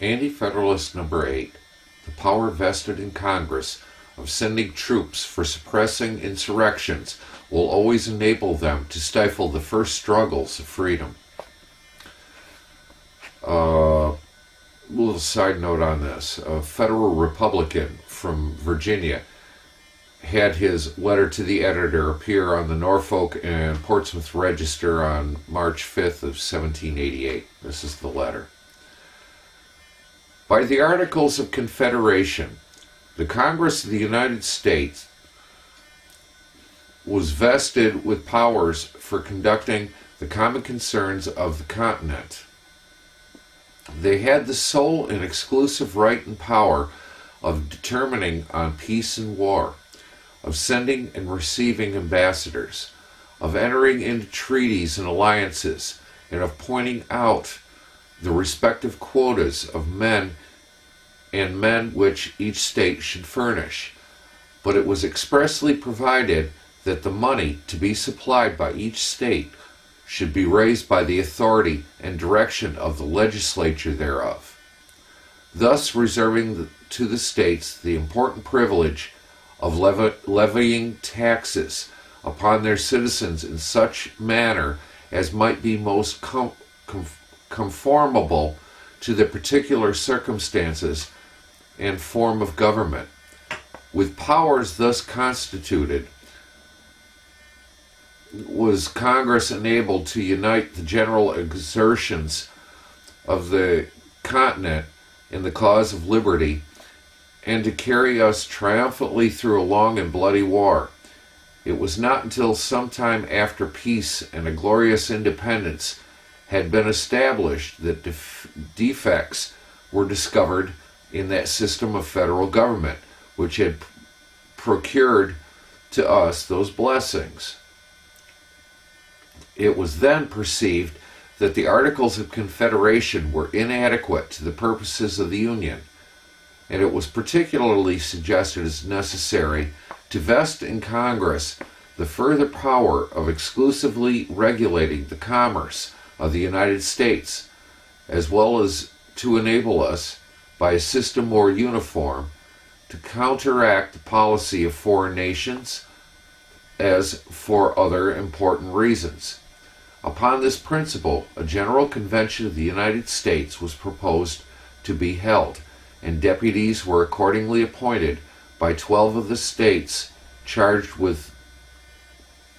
Anti-Federalist number 8. The power vested in Congress of sending troops for suppressing insurrections will always enable them to stifle the first struggles of freedom. A little side note on this. A federal Republican from Virginia had his letter to the editor appear on the Norfolk and Portsmouth Register on March 5th of 1788. This is the letter. By the Articles of Confederation, the Congress of the United States was vested with powers for conducting the common concerns of the continent. They had the sole and exclusive right and power of determining on peace and war, of sending and receiving ambassadors, of entering into treaties and alliances, and of pointing out the respective quotas of men and men which each state should furnish. But it was expressly provided that the money to be supplied by each state should be raised by the authority and direction of the legislature thereof, thus reserving to the states the important privilege of levying taxes upon their citizens in such manner as might be most conformable to the particular circumstances and form of government. With powers thus constituted, was Congress enabled to unite the general exertions of the continent in the cause of liberty, and to carry us triumphantly through a long and bloody war. It was not until some time after peace and a glorious independence had been established that defects were discovered in that system of federal government which had procured to us those blessings. It was then perceived that the Articles of Confederation were inadequate to the purposes of the Union, and it was particularly suggested as necessary to vest in Congress the further power of exclusively regulating the commerce of the United States, as well as to enable us, by a system more uniform, to counteract the policy of foreign nations, as for other important reasons. Upon this principle, a General Convention of the United States was proposed to be held, and deputies were accordingly appointed by 12 of the states charged with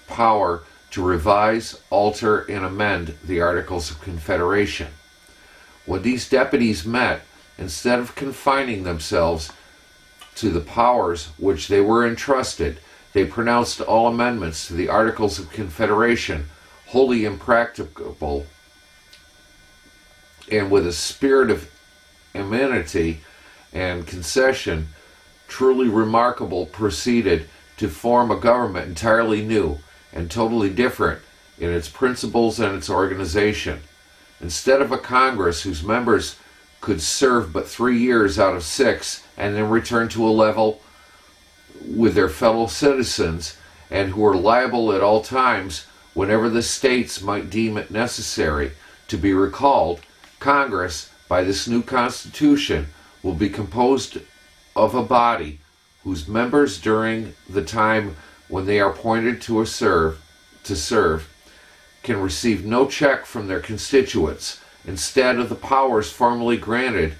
power to revise, alter, and amend the Articles of Confederation. When these deputies met, instead of confining themselves to the powers which they were entrusted, they pronounced all amendments to the Articles of Confederation wholly impracticable, and with a spirit of amenity and concession truly remarkable proceeded to form a government entirely new and totally different in its principles and its organization. Instead of a Congress whose members could serve but 3 years out of 6 and then return to a level with their fellow citizens, and who are liable at all times, whenever the states might deem it necessary, to be recalled, Congress, by this new Constitution, will be composed of a body whose members during the time when they are appointed to serve can receive no check from their constituents, instead of the powers formerly granted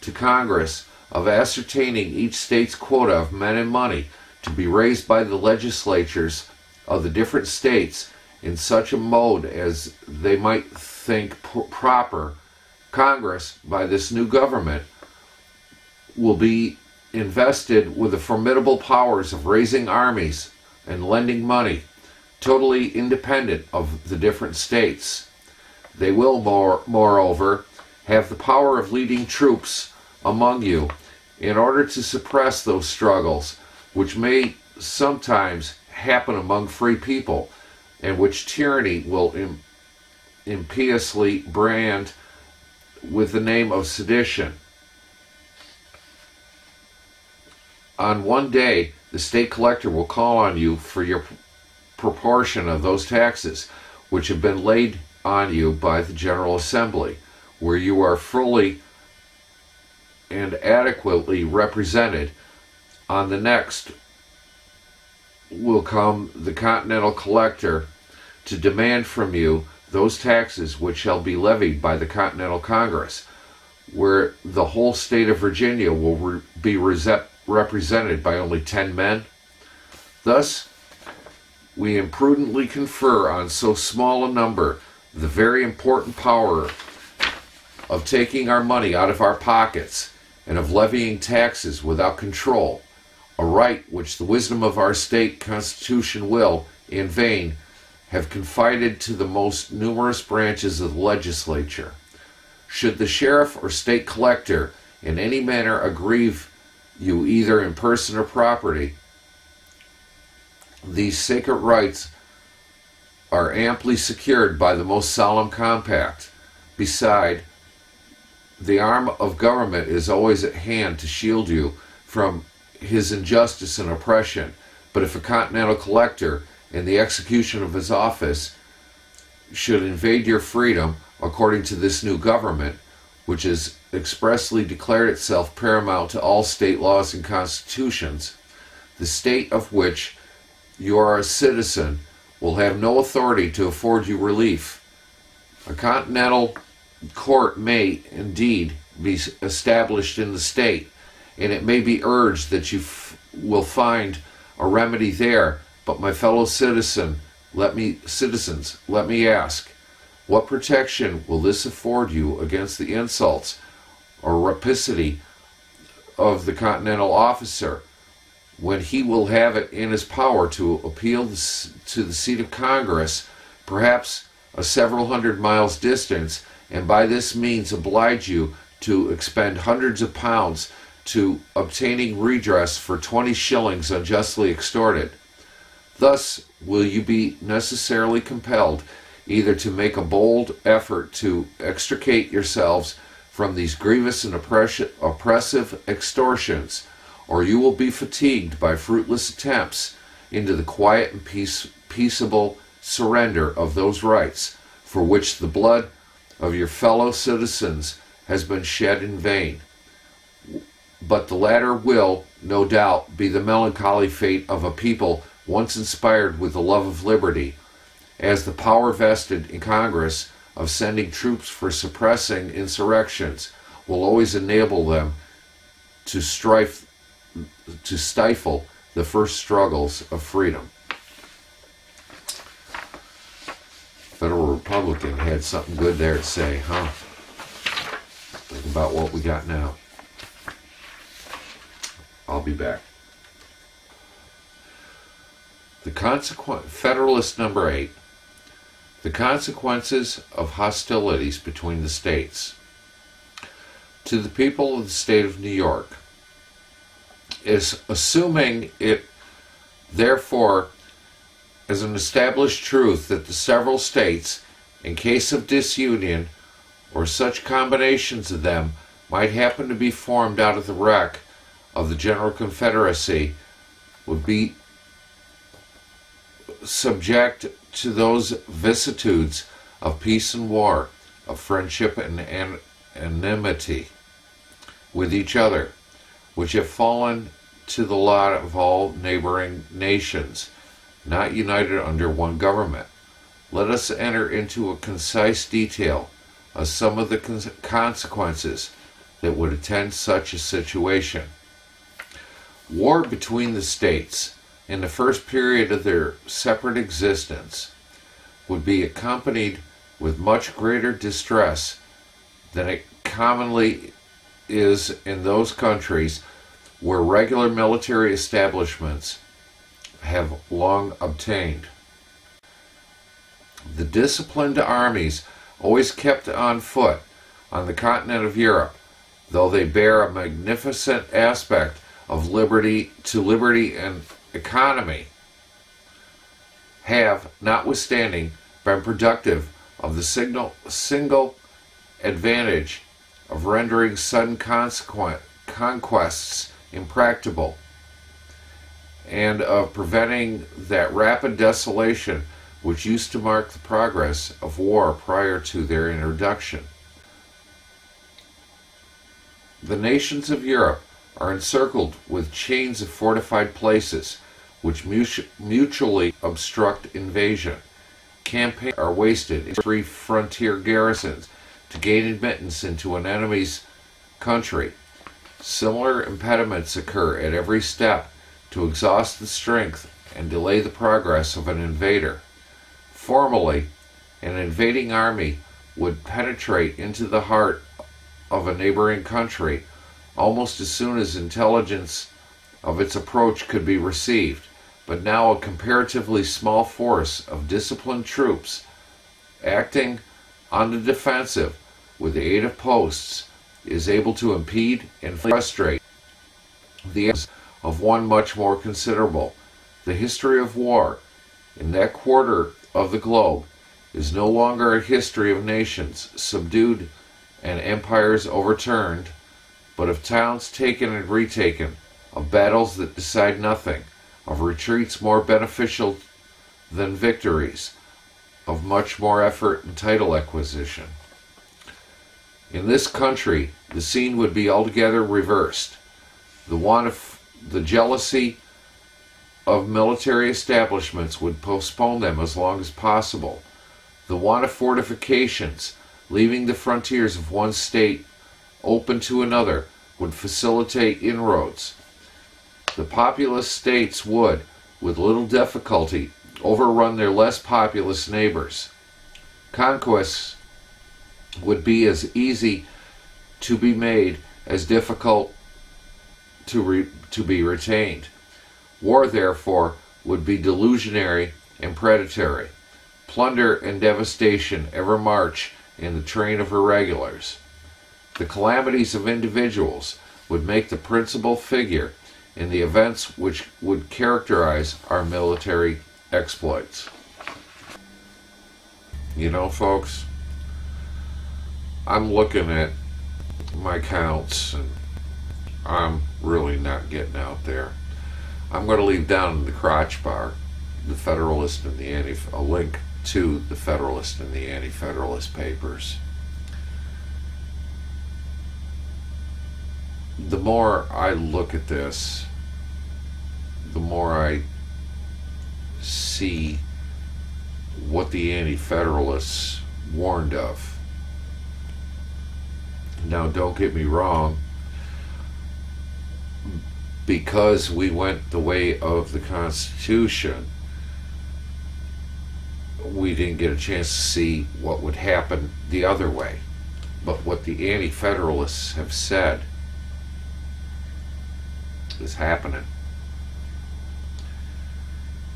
to Congress of ascertaining each state's quota of men and money to be raised by the legislatures of the different states in such a mode as they might think proper. Congress, by this new government, will be invested with the formidable powers of raising armies and lending money, totally independent of the different states. They will, moreover, have the power of leading troops among you in order to suppress those struggles which may sometimes happen among free people, and which tyranny will impiously brand with the name of sedition. On one day, the state collector will call on you for your proportion of those taxes which have been laid on you by the General Assembly, where you are fully and adequately represented. On the next will come the Continental Collector to demand from you those taxes which shall be levied by the Continental Congress, where the whole state of Virginia will be represented by only 10 men. Thus, we imprudently confer on so small a number the very important power of taking our money out of our pockets and of levying taxes without control, a right which the wisdom of our state constitution will, in vain, have confided to the most numerous branches of the legislature. Should the sheriff or state collector in any manner aggrieve you either in person or property, these sacred rights are amply secured by the most solemn compact. Beside, the arm of government is always at hand to shield you from his injustice and oppression. But if a continental collector, in the execution of his office, should invade your freedom according to this new government, which has expressly declared itself paramount to all state laws and constitutions, the state of which you are a citizen will have no authority to afford you relief. A continental court may, indeed, be established in the state, and it may be urged that you will find a remedy there. But my fellow citizens, let me ask, what protection will this afford you against the insults or rapacity of the continental officer, when he will have it in his power to appeal to the seat of Congress, perhaps a several hundred miles distance, and by this means oblige you to expend hundreds of pounds to obtaining redress for 20 shillings unjustly extorted? Thus will you be necessarily compelled either to make a bold effort to extricate yourselves from these grievous and oppressive extortions, or you will be fatigued by fruitless attempts into the quiet and peaceable surrender of those rights for which the blood of your fellow citizens has been shed in vain. But the latter will, no doubt, be the melancholy fate of a people once inspired with the love of liberty, as the power vested in Congress of sending troops for suppressing insurrections will always enable them to stifle the first struggles of freedom. Federal Republican had something good there to say, huh? Think about what we got now. I'll be back. Federalist number 8. The consequences of hostilities between the states. To the people of the state of New York, is assuming it, therefore, as an established truth that the several states, in case of disunion, or such combinations of them, might happen to be formed out of the wreck of the General Confederacy, would be subject to those vicissitudes of peace and war, of friendship and enmity with each other, which have fallen to the lot of all neighboring nations, not united under one government. Let us enter into a concise detail of some of the consequences that would attend such a situation. War between the states in the first period of their separate existence would be accompanied with much greater distress than it commonly is in those countries where regular military establishments have long obtained. The disciplined armies always kept on foot on the continent of Europe, though they bear a magnificent aspect of liberty and economy, have, notwithstanding, been productive of the single advantage of rendering sudden conquests impracticable, and of preventing that rapid desolation which used to mark the progress of war prior to their introduction. The nations of Europe are encircled with chains of fortified places which mutually obstruct invasion. Campaigns are wasted in free frontier garrisons to gain admittance into an enemy's country. Similar impediments occur at every step to exhaust the strength and delay the progress of an invader. Formally, an invading army would penetrate into the heart of a neighboring country almost as soon as intelligence of its approach could be received, but now a comparatively small force of disciplined troops acting on the defensive with the aid of posts is able to impede and frustrate the efforts of one much more considerable. The history of war in that quarter of the globe is no longer a history of nations subdued and empires overturned, but of towns taken and retaken, of battles that decide nothing, of retreats more beneficial than victories, of much more effort and title acquisition. In this country, the scene would be altogether reversed. The jealousy of military establishments would postpone them as long as possible. The want of fortifications, leaving the frontiers of one state open to another, would facilitate inroads. The populous states would, with little difficulty, overrun their less populous neighbors. Conquests would be as easy to be made as difficult to be retained. War, therefore, would be delusionary and predatory. Plunder and devastation ever march in the train of irregulars. The calamities of individuals would make the principal figure in the events which would characterize our military exploits. You know, folks, I'm looking at my counts and I'm really not getting out there. I'm going to leave down in the crotch bar the Federalist and the a link to the Federalist and the Anti-Federalist papers. The more I look at this, the more I see what the Anti-Federalists warned of. Now, don't get me wrong, because we went the way of the Constitution, we didn't get a chance to see what would happen the other way. But what the Anti-Federalists have said is happening.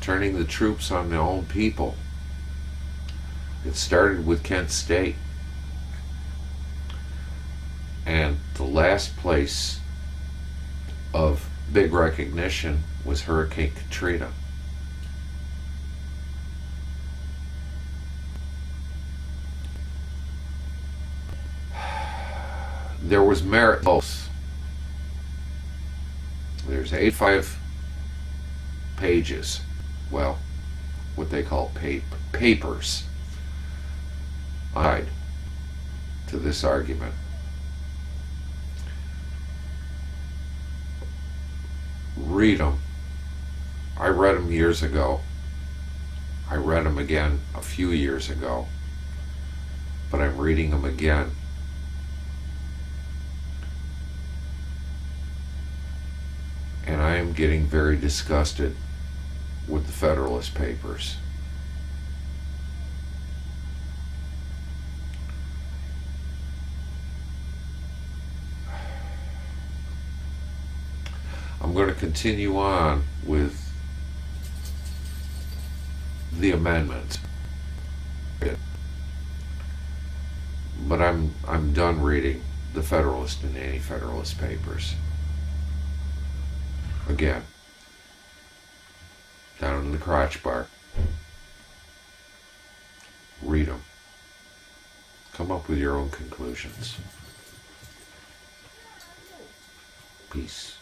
Turning the troops on their own people. It started with Kent State. And the last place of big recognition was Hurricane Katrina. There was merit both. There's 85 pages, well, what they call papers, tied to this argument. Read them. I read them years ago. I read them again a few years ago, but I'm reading them again. And I am getting very disgusted with the Federalist papers. I'm going to continue on with the amendment, but I'm done reading the Federalist and Anti-Federalist papers. Again, down in the crotch bar. Read them. Come up with your own conclusions. Peace.